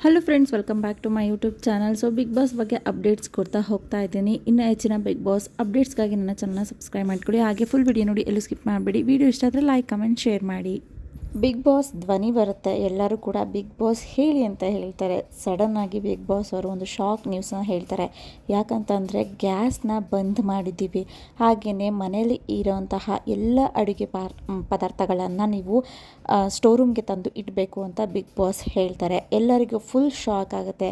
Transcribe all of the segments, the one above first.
Hello friends, welcome back to my YouTube channel. So Bigg Boss ಬಗ್ಗೆ updates ಕೊಡ್ತಾ ಹೋಗ್ತಾ ಇದ್ದೀನಿ. ಇನ್ನು ಹೆಚ್ಚಿನ ಬಿಗ್ ಬಾಸ್ ಅಪ್ಡೇಟ್ಸ್ಗಾಗಿ ನನ್ನ ಚಾನಲ್ನ ಸಬ್ಸ್ಕ್ರೈಬ್ ಮಾಡ್ಕೊಳ್ಳಿ. ಹಾಗೆ ಫುಲ್ ವಿಡಿಯೋ ನೋಡಿ, ಎಲ್ಲೂ ಸ್ಕಿಪ್ ಮಾಡಬೇಡಿ. ವಿಡಿಯೋ ಇಷ್ಟ ಆದರೆ ಲೈಕ್, ಕಮೆಂಟ್, ಶೇರ್ ಮಾಡಿ. ಬಿಗ್ ಬಾಸ್ ಧ್ವನಿ ಬರುತ್ತೆ, ಎಲ್ಲರೂ ಕೂಡ ಬಿಗ್ ಬಾಸ್ ಹೇಳಿ ಅಂತ ಹೇಳ್ತಾರೆ. ಸಡನ್ನಾಗಿ ಬಿಗ್ ಬಾಸ್ ಅವರು ಒಂದು ಶಾಕ್ ನ್ಯೂಸ್ನ ಹೇಳ್ತಾರೆ. ಯಾಕಂತಂದರೆ ಗ್ಯಾಸ್ನ ಬಂದ್ ಮಾಡಿದ್ದೀವಿ, ಹಾಗೆಯೇ ಮನೇಲಿ ಇರೋಂತಹ ಎಲ್ಲ ಅಡುಗೆ ಪದಾರ್ಥಗಳನ್ನು ನೀವು ಸ್ಟೋರ್ ರೂಮ್ಗೆ ತಂದು ಇಡಬೇಕು ಅಂತ ಬಿಗ್ ಬಾಸ್ ಹೇಳ್ತಾರೆ. ಎಲ್ಲರಿಗೂ ಫುಲ್ ಶಾಕ್ ಆಗುತ್ತೆ.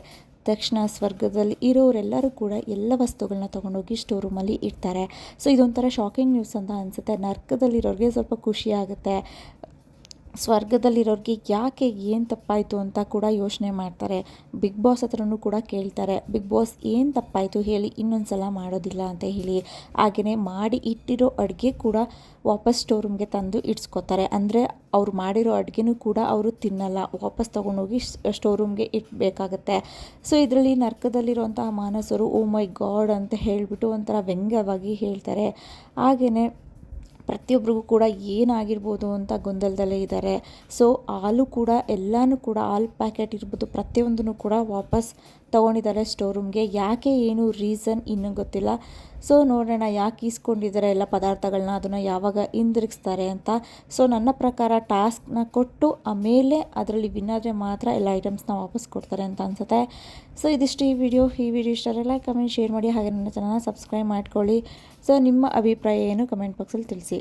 ತಕ್ಷಣ ಸ್ವರ್ಗದಲ್ಲಿ ಇರೋರೆಲ್ಲರೂ ಕೂಡ ಎಲ್ಲ ವಸ್ತುಗಳನ್ನ ತೊಗೊಂಡೋಗಿ ಸ್ಟೋರ್ ರೂಮಲ್ಲಿ ಇಡ್ತಾರೆ. ಸೊ ಇದೊಂಥರ ಶಾಕಿಂಗ್ ನ್ಯೂಸ್ ಅಂತ ಅನಿಸುತ್ತೆ. ನರ್ಕದಲ್ಲಿರೋರಿಗೆ ಸ್ವಲ್ಪ ಖುಷಿ ಆಗುತ್ತೆ. ಸ್ವರ್ಗದಲ್ಲಿರೋರಿಗೆ ಯಾಕೆ ಏನು ತಪ್ಪಾಯಿತು ಅಂತ ಕೂಡ ಯೋಚನೆ ಮಾಡ್ತಾರೆ. ಬಿಗ್ ಬಾಸ್ ಹತ್ರನೂ ಕೂಡ ಕೇಳ್ತಾರೆ, ಬಿಗ್ ಬಾಸ್ ಏನು ತಪ್ಪಾಯಿತು ಹೇಳಿ, ಇನ್ನೊಂದು ಸಲ ಮಾಡೋದಿಲ್ಲ ಅಂತ ಹೇಳಿ. ಹಾಗೆಯೇ ಮಾಡಿ ಇಟ್ಟಿರೋ ಅಡುಗೆ ಕೂಡ ವಾಪಸ್ ಸ್ಟೋರ್ ರೂಮ್ಗೆ ತಂದು ಇಡ್ಸ್ಕೊತಾರೆ. ಅಂದರೆ ಅವ್ರು ಮಾಡಿರೋ ಅಡುಗೆನೂ ಕೂಡ ಅವರು ತಿನ್ನಲ್ಲ, ವಾಪಸ್ ತೊಗೊಂಡೋಗಿ ಸ್ಟೋರ್ ರೂಮ್ಗೆ ಇಡಬೇಕಾಗತ್ತೆ. ಸೊ ಇದರಲ್ಲಿ ನರ್ಕದಲ್ಲಿರುವಂತಹ ಮಾನಸರು ಓ ಮೈ ಗಾಡ್ ಅಂತ ಹೇಳಿಬಿಟ್ಟು ಒಂಥರ ವ್ಯಂಗ್ಯವಾಗಿ ಹೇಳ್ತಾರೆ. ಹಾಗೆಯೇ ಪ್ರತಿಯೊಬ್ಬರಿಗೂ ಕೂಡ ಏನಾಗಿರ್ಬೋದು ಅಂತ ಗೊಂದಲದಲ್ಲೇ ಇದ್ದಾರೆ. ಸೊ ಹಾಲು ಕೂಡ ಎಲ್ಲನೂ ಕೂಡ ಹಾಲು ಪ್ಯಾಕೆಟ್ ಇರ್ಬೋದು, ಪ್ರತಿಯೊಂದನ್ನು ಕೂಡ ವಾಪಸ್ ತೊಗೊಂಡಿದ್ದಾರೆ ಸ್ಟೋರ್ ರೂಮ್ಗೆ. ಯಾಕೆ ಏನು ರೀಸನ್ ಇನ್ನೂ ಗೊತ್ತಿಲ್ಲ. ಸೊ ನೋಡೋಣ ಯಾಕೆ ಈಸ್ಕೊಂಡಿದ್ದಾರೆ ಎಲ್ಲ ಪದಾರ್ಥಗಳನ್ನ, ಅದನ್ನು ಯಾವಾಗ ಹಿಂದಿರುಗಿಸ್ತಾರೆ ಅಂತ. ಸೊ ನನ್ನ ಪ್ರಕಾರ ಟಾಸ್ಕ್ನ ಕೊಟ್ಟು ಆಮೇಲೆ ಅದರಲ್ಲಿ ವಿನ್ನರ್ಗೆ ಮಾತ್ರ ಎಲ್ಲ ಐಟಮ್ಸ್ನ ವಾಪಸ್ ಕೊಡ್ತಾರೆ ಅಂತ ಅನಿಸುತ್ತೆ. ಸೊ ಇದಿಷ್ಟು ಈ ವಿಡಿಯೋ ಇಷ್ಟ ಲೈಕ್, ಕಮೆಂಟ್, ಶೇರ್ ಮಾಡಿ. ಹಾಗೆ ನನ್ನ ಚಾನಲ್ನ ಸಬ್ಸ್ಕ್ರೈಬ್ ಮಾಡ್ಕೊಳ್ಳಿ. ಸೊ ನಿಮ್ಮ ಅಭಿಪ್ರಾಯ ಏನು ಕಮೆಂಟ್ ಬಾಕ್ಸಲ್ಲಿ ತಿಳಿಸಿ.